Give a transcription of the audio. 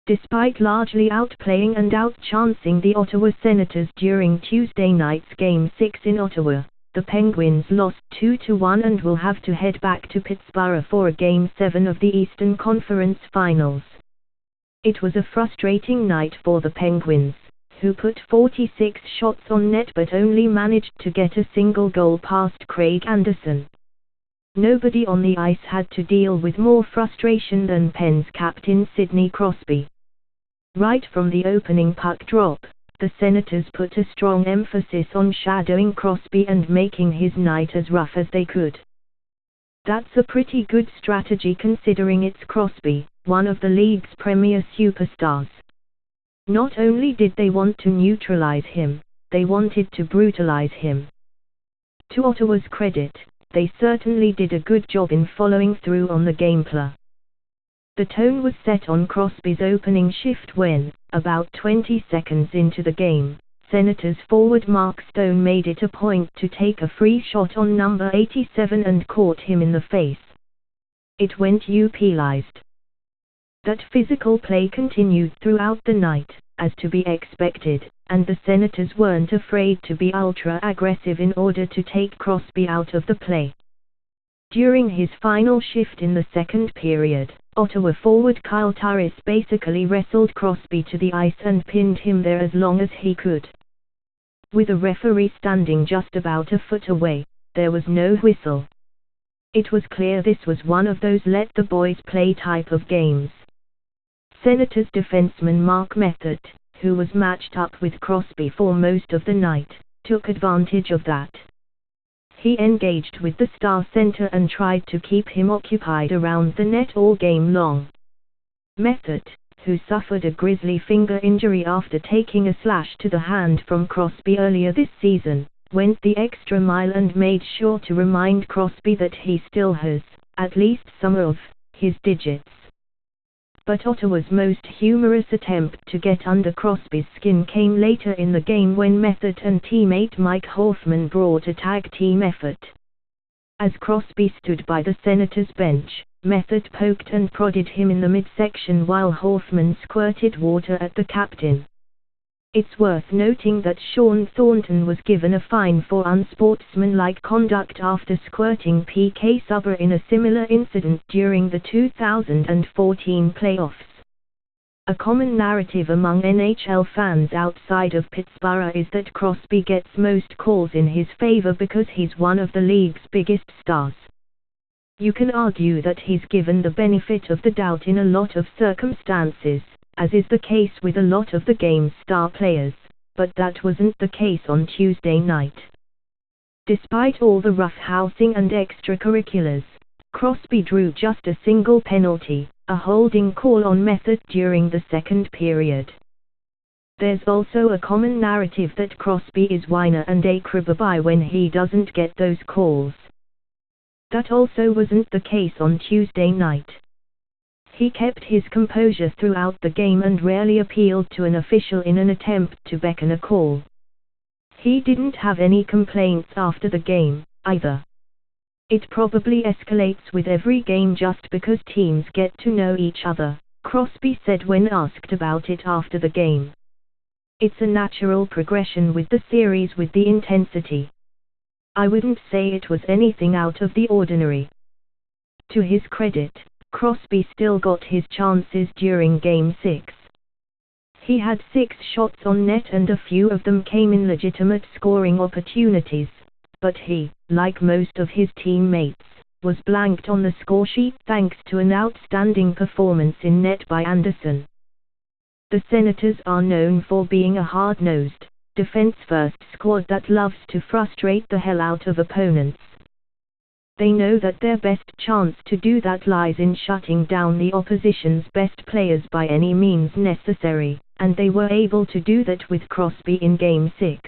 Despite largely outplaying and outchancing the Ottawa Senators during Tuesday night's Game 6 in Ottawa, the Penguins lost 2-1 and will have to head back to Pittsburgh for a Game 7 of the Eastern Conference Finals. It was a frustrating night for the Penguins, who put 46 shots on net but only managed to get a single goal past Craig Anderson. Nobody on the ice had to deal with more frustration than Pens captain Sidney Crosby. Right from the opening puck drop, the Senators put a strong emphasis on shadowing Crosby and making his night as rough as they could. That's a pretty good strategy considering it's Crosby, one of the league's premier superstars. Not only did they want to neutralize him, they wanted to brutalize him. To Ottawa's credit, they certainly did a good job in following through on the game plan. The tone was set on Crosby's opening shift when, about 20 seconds into the game, Senators forward Mark Stone made it a point to take a free shot on number 87 and caught him in the face. It went UPized. That physical play continued throughout the night, as to be expected, and the Senators weren't afraid to be ultra-aggressive in order to take Crosby out of the play. During his final shift in the second period, Ottawa forward Kyle Turris basically wrestled Crosby to the ice and pinned him there as long as he could. With a referee standing just about a foot away, there was no whistle. It was clear this was one of those let the boys play type of games. Senators defenseman Mark Method, who was matched up with Crosby for most of the night, took advantage of that. He engaged with the star center and tried to keep him occupied around the net all game long. Method, who suffered a grisly finger injury after taking a slash to the hand from Crosby earlier this season, went the extra mile and made sure to remind Crosby that he still has, at least some of, his digits. But Ottawa's most humorous attempt to get under Crosby's skin came later in the game when Method and teammate Mike Hoffman brought a tag team effort. As Crosby stood by the Senators' bench, Method poked and prodded him in the midsection while Hoffman squirted water at the captain. It's worth noting that Sean Thornton was given a fine for unsportsmanlike conduct after squirting PK Subban in a similar incident during the 2014 playoffs. A common narrative among NHL fans outside of Pittsburgh is that Crosby gets most calls in his favor because he's one of the league's biggest stars. You can argue that he's given the benefit of the doubt in a lot of circumstances, as is the case with a lot of the game's star players, but that wasn't the case on Tuesday night. Despite all the roughhousing and extracurriculars, Crosby drew just a single penalty, a holding call on Method during the second period. There's also a common narrative that Crosby is whiner and a cribber when he doesn't get those calls. That also wasn't the case on Tuesday night. He kept his composure throughout the game and rarely appealed to an official in an attempt to beckon a call. He didn't have any complaints after the game, either. It probably escalates with every game just because teams get to know each other, Crosby said when asked about it after the game. It's a natural progression with the series with the intensity. I wouldn't say it was anything out of the ordinary. To his credit, Crosby still got his chances during Game 6. He had 6 shots on net and a few of them came in legitimate scoring opportunities, but he, like most of his teammates, was blanked on the scoresheet thanks to an outstanding performance in net by Anderson. The Senators are known for being a hard-nosed, defense-first squad that loves to frustrate the hell out of opponents. They know that their best chance to do that lies in shutting down the opposition's best players by any means necessary, and they were able to do that with Crosby in Game 6.